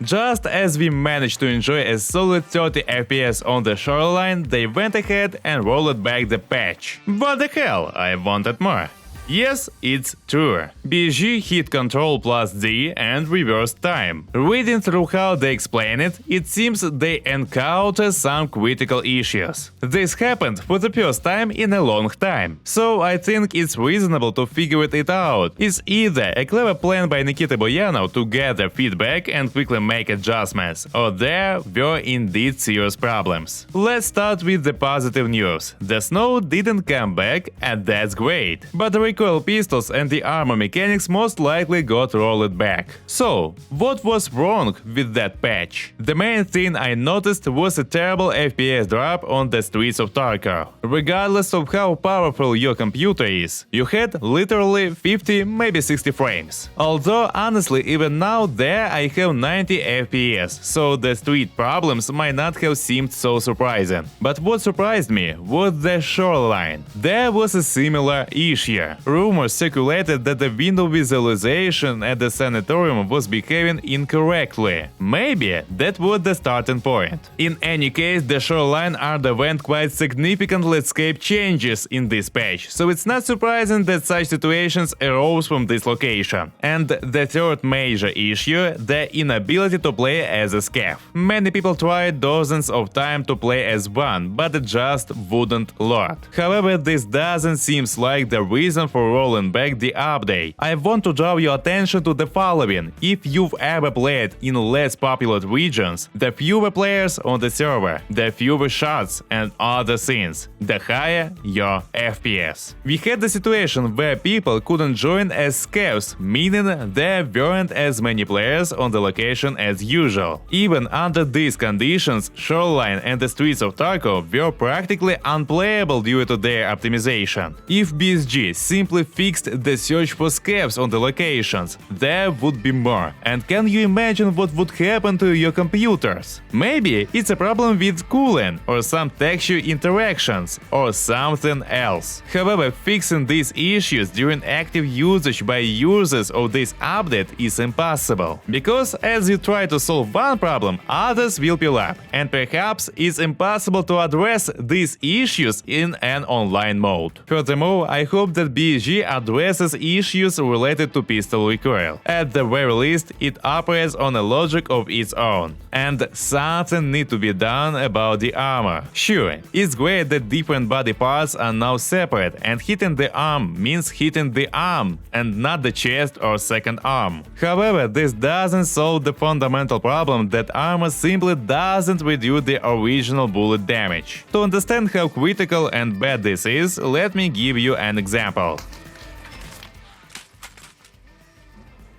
Just as we managed to enjoy a solid 30 FPS on the shoreline, they went ahead and rolled back the patch. What the hell, I wanted more. Yes, it's true. BSG hit Ctrl plus D and reverse time. Reading through how they explain it, it seems they encounter some critical issues. This happened for the first time in a long time, so I think it's reasonable to figure it out. It's either a clever plan by Nikita Boyanov to gather feedback and quickly make adjustments, or there were indeed serious problems. Let's start with the positive news. The snow didn't come back, and that's great. But the recoil pistols and the armor mechanics most likely got rolled back. So, what was wrong with that patch? The main thing I noticed was a terrible FPS drop on the streets of Tarkov. Regardless of how powerful your computer is, you had literally 50, maybe 60 frames. Although honestly, even now there I have 90 FPS, so the street problems might not have seemed so surprising. But what surprised me was the shoreline. There was a similar issue. Rumors circulated that the window visualization at the sanatorium was behaving incorrectly. Maybe that was the starting point. In any case, the shoreline underwent quite significant landscape changes in this patch, so it's not surprising that such situations arose from this location. And the third major issue, the inability to play as a scav. Many people tried dozens of times to play as one, but it just wouldn't load. However, this doesn't seem like the reason for rolling back the update. I want to draw your attention to the following. If you've ever played in less populated regions, the fewer players on the server, the fewer shots and other things, the higher your FPS. We had the situation where people couldn't join as scavs, meaning there weren't as many players on the location as usual. Even under these conditions, shoreline and the streets of Tarkov were practically unplayable due to their optimization. If BSG simply fixed the search for scavs on the locations, there would be more. And can you imagine what would happen to your computers? Maybe it's a problem with cooling, or some texture interactions, or something else. However, fixing these issues during active usage by users of this update is impossible. Because as you try to solve one problem, others will pile up. And perhaps it's impossible to address these issues in an online mode. Furthermore, I hope that BSG addresses issues related to pistol recoil. At the very least, it operates on a logic of its own. And something needs to be done about the armor. Sure, it's great that different body parts are now separate, and hitting the arm means hitting the arm, and not the chest or second arm. However, this doesn't solve the fundamental problem that armor simply doesn't reduce the original bullet damage. To understand how critical and bad this is, let me give you an example.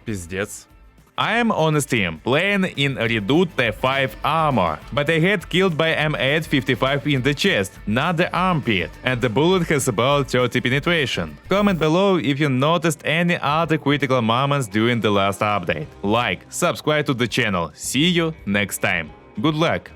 Пиздец. I am on Steam, playing in Reduce T5 armor, but I get killed by M855 in the chest, not the armpit, and the bullet has about 30 penetration. Comment below if you noticed any other critical moments during the last update. Like, subscribe to the channel. See you next time. Good luck!